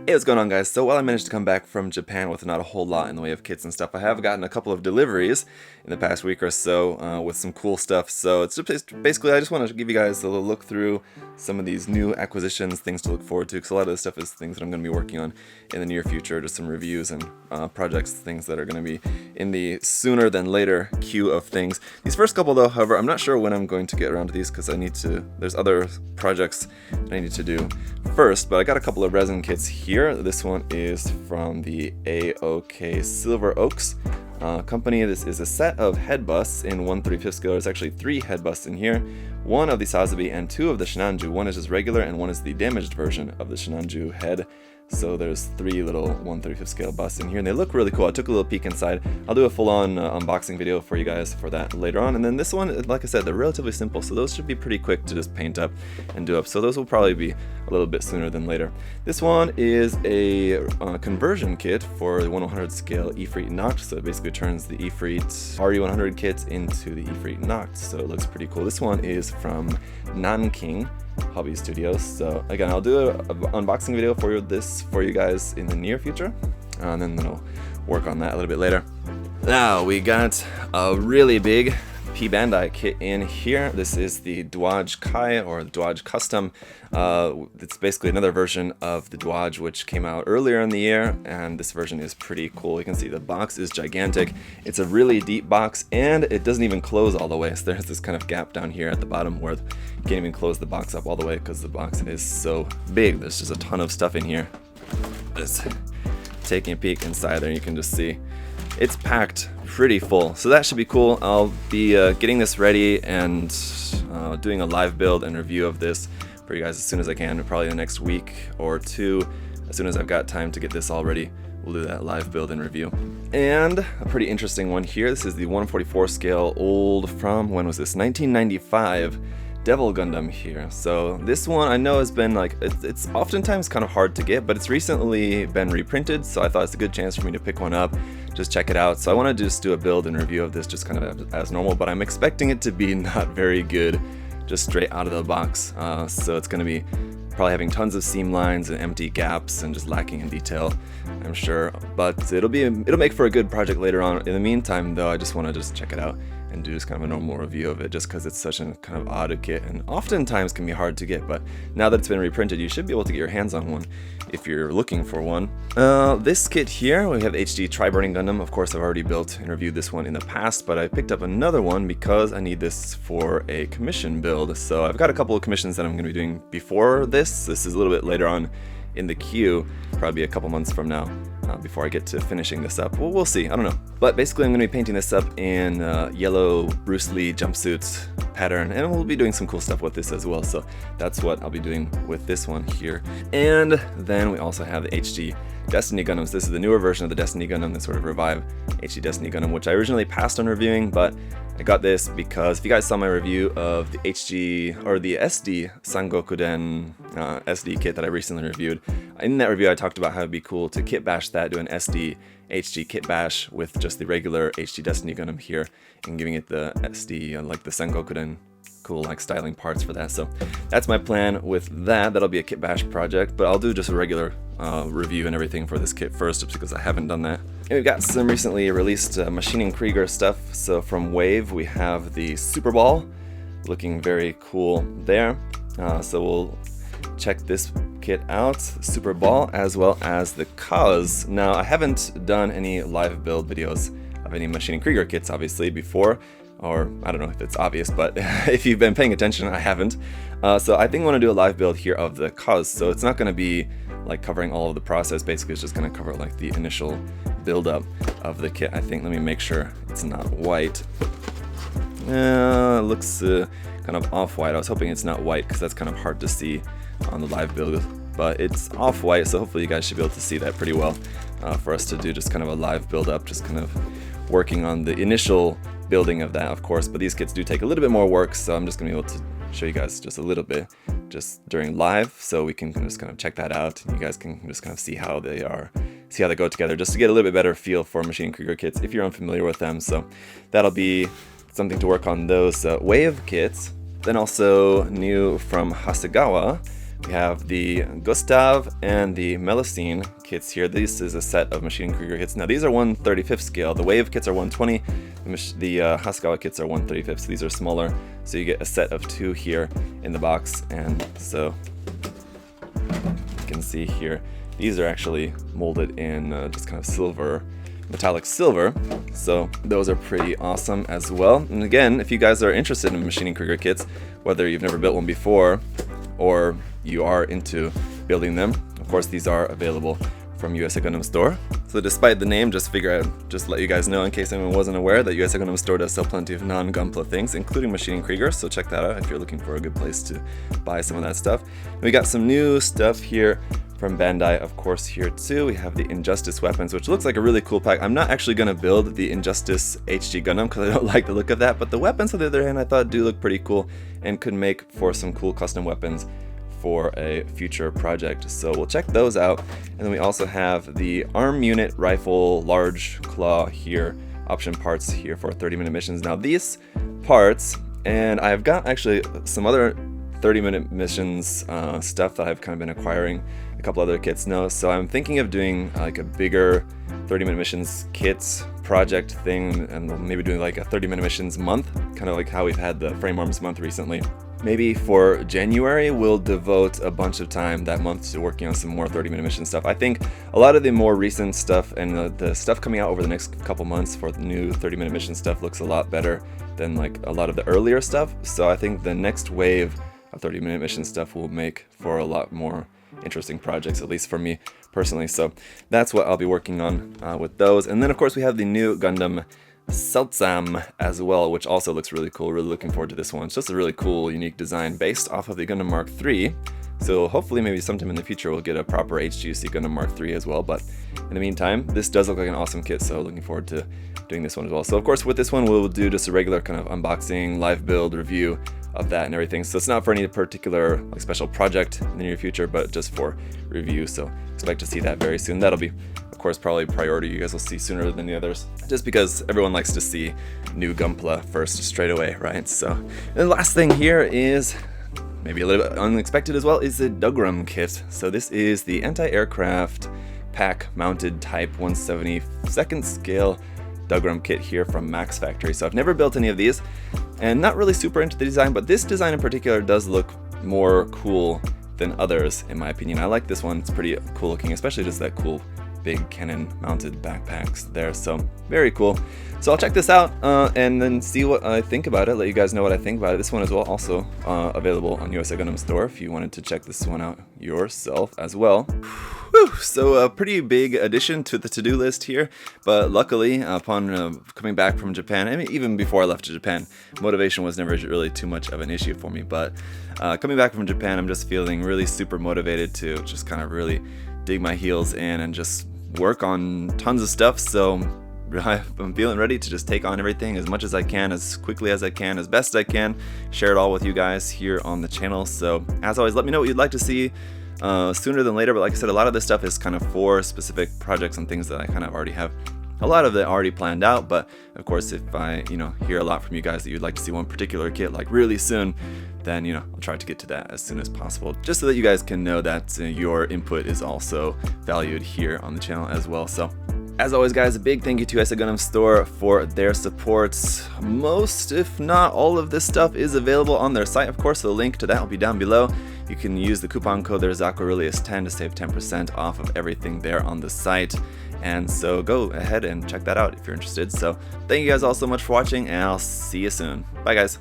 Hey, what's going on, guys? So while I managed to come back from Japan with not a whole lot in the way of kits and stuff, I have gotten a couple of deliveries in the past week or so with some cool stuff. So it's just basically, I just want to give you guys a little look through some of these new acquisitions, things to look forward to, because a lot of this stuff is things that I'm going to be working on in the near future, just some reviews and projects, things that are going to be in the sooner than later queue of things. These first couple, though, however, I'm not sure when I'm going to get around to these because there's other projects that I need to do first, but I got a couple of resin kits here. This one is from the AOK Silver Oaks company. This is a set of head busts in 1/35 scale. There's actually 3 head busts in here, 1 of the Sazabi and 2 of the Shinanju. 1 is just regular and 1 is the damaged version of the Shinanju head. So there's 3 little 1/35 scale busts in here, and they look really cool. I took a little peek inside. I'll do a full-on unboxing video for you guys for that later on. And then this one, like I said, they're relatively simple, so those should be pretty quick to just paint up and do up. So those will probably be a little bit sooner than later. This one is a conversion kit for the 1/100 scale Ifrit Noct. So it basically turns the Ifrit RE100 kit into the Ifrit Noct. So it looks pretty cool. This one is from Nanking Hobby Studios. So again, I'll do an unboxing video for you guys in the near future, and then I'll work on that a little bit later. Now we got a really big Bandai kit in here. This is the Dwaj Kai, or the Dwaj Custom. It's basically another version of the Dwaj, which came out earlier in the year, and this version is pretty cool. You can see the box is gigantic. It's a really deep box, and it doesn't even close all the way. So there's this kind of gap down here at the bottom where you can't even close the box up all the way because the box is so big. There's just a ton of stuff in here. Just taking a peek inside there, you can just see it's packed pretty full, so that should be cool. I'll be getting this ready and doing a live build and review of this for you guys as soon as I can, probably the next week or two. As soon as I've got time to get this all ready, we'll do that live build and review. And a pretty interesting one here. This is the 1/44 scale old from, when was this? 1995 Devil Gundam here. So this one I know has been it's oftentimes kind of hard to get, but it's recently been reprinted, so I thought it's a good chance for me to pick one up, just check it out. So I want to just do a build and review of this just kind of as normal, but I'm expecting it to be not very good just straight out of the box. So it's going to be probably having tons of seam lines and empty gaps and just lacking in detail, I'm sure, but it'll make for a good project later on. In the meantime, though, I just want to just check it out and do just kind of a normal review of it, just because it's such a kind of odd kit and oftentimes can be hard to get. But now that it's been reprinted, you should be able to get your hands on one if you're looking for one. This kit here, we have HD Burning Gundam. Of course, I've already built and reviewed this one in the past, but I picked up another one because I need this for a commission build. So I've got a couple of commissions that I'm going to be doing before this. This is a little bit later on in the queue, probably a couple months from now, before I get to finishing this up. Well, we'll see, I don't know. But basically I'm going to be painting this up in yellow Bruce Lee jumpsuits pattern, and we'll be doing some cool stuff with this as well. So that's what I'll be doing with this one here. And then we also have the HD Destiny Gundams. This is the newer version of the Destiny Gundam, the sort of revive HD Destiny Gundam, which I originally passed on reviewing, but I got this because if you guys saw my review of the HD, or the SD Sangokuden SD kit that I recently reviewed, in that review I talked about how it'd be cool to kit bash that, do an SD HD kit bash with just the regular HD Destiny Gundam here, and giving it the SD, like the Sangokuden cool styling parts for that. So that's my plan with that. That'll be a kit bash project, but I'll do just a regular review and everything for this kit first, just because I haven't done that. And we've got some recently released Machining Krieger stuff. So from Wave we have the Superball, looking very cool there. So we'll check this kit out, Superball, as well as the Cause. Now I haven't done any live build videos of any Machining Krieger kits obviously before, or I don't know if it's obvious, but if you've been paying attention, I haven't. So I think I want to do a live build here of the Cause. So it's not going to be like covering all of the process. Basically it's just going to cover like the initial build-up of the kit. I think, let me make sure it's not white. It looks kind of off-white. I was hoping it's not white because that's kind of hard to see on the live build, but it's off-white, so hopefully you guys should be able to see that pretty well for us to do just kind of a live build-up, just kind of working on the initial building of that, of course. But these kits do take a little bit more work, so I'm just going to be able to show you guys just a little bit just during live, so we can just kind of check that out, and you guys can just kind of see how they go together, just to get a little bit better feel for Machining Krieger kits if you're unfamiliar with them. So that'll be something to work on, those Wave kits. Then also new from Hasegawa, We have the Gustav and the Melusine kits here. This is a set of Machine Krieger kits. Now these are 1/35 scale. The Wave kits are 120. The Hasegawa kits are 1/35, so these are smaller. So you get a set of 2 here in the box, and so you can see here, these are actually molded in just kind of silver, metallic silver, so those are pretty awesome as well. And again, if you guys are interested in Machine Krieger kits, whether you've never built one before or you are into building them, of course these are available from USA Gundam Store. So despite the name, just let you guys know, in case anyone wasn't aware, that USA Gundam Store does sell plenty of non-Gunpla things, including Machine Krieger, so check that out if you're looking for a good place to buy some of that stuff. We got some new stuff here from Bandai, of course, here too. We have the Injustice weapons, which looks like a really cool pack. I'm not actually going to build the Injustice HG Gundam because I don't like the look of that, but the weapons, on the other hand, I thought do look pretty cool and could make for some cool custom weapons for a future project. So we'll check those out. And then we also have the Arm Unit Rifle Large Claw here, option parts here for 30-minute missions. Now these parts, and I've got actually some other 30-minute missions stuff that I've kind of been acquiring, a couple other kits now, so I'm thinking of doing like a bigger 30-minute missions kits project thing, and maybe doing like a 30-minute missions month, kind of like how we've had the Frame Arms month recently. Maybe for January, we'll devote a bunch of time that month to working on some more 30-minute mission stuff. I think a lot of the more recent stuff and the stuff coming out over the next couple months for the new 30-minute mission stuff looks a lot better than like a lot of the earlier stuff. So I think the next wave of 30-minute mission stuff will make for a lot more interesting projects, at least for me personally. So that's what I'll be working on with those. And then of course we have the new Gundam Celt Sam as well, which also looks really cool. Really looking forward to this one. It's just a really cool, unique design based off of the Gundam Mark III. So hopefully maybe sometime in the future we'll get a proper HGC Gundam Mark III as well. But in the meantime, this does look like an awesome kit, so looking forward to doing this one as well. So of course with this one we'll do just a regular kind of unboxing, live build, review of that and everything. So it's not for any particular like special project in the near future, but just for review. So expect to see that very soon. That'll be, of course, probably priority. You guys will see sooner than the others, just because everyone likes to see new Gunpla first straight away, right? So and the last thing here is maybe a little bit unexpected as well, is the Dugram kit. So this is the anti-aircraft pack mounted type 172nd scale Dugram kit here from Max Factory. So I've never built any of these and not really super into the design, but this design in particular does look more cool than others in my opinion. I like this one, it's pretty cool looking, especially just that cool big cannon mounted backpacks there, so very cool. So I'll check this out and then see what I think about it, let you guys know what I think about it. This one as well, also available on USA Gundam Store if you wanted to check this one out yourself as well. Whew, so a pretty big addition to the to-do list here, but luckily upon coming back from Japan, I mean even before I left to Japan, motivation was never really too much of an issue for me, but coming back from Japan, I'm just feeling really super motivated to just kind of really dig my heels in and just work on tons of stuff. So I'm feeling ready to just take on everything as much as I can, as quickly as I can, as best I can, share it all with you guys here on the channel. So as always, let me know what you'd like to see sooner than later, but like I said, a lot of this stuff is kind of for specific projects and things that I kind of already have a lot of it already planned out. But of course, if I hear a lot from you guys that you'd like to see one particular kit like really soon, then I'll try to get to that as soon as possible, just so that you guys can know that your input is also valued here on the channel as well. So as always guys, a big thank you to USA Gundam Store for their support. Most, if not all of this stuff is available on their site, of course, so the link to that will be down below. You can use the coupon code there, ZakuAurelius10, to save 10% off of everything there on the site. And so go ahead and check that out if you're interested. So thank you guys all so much for watching, and I'll see you soon. Bye guys.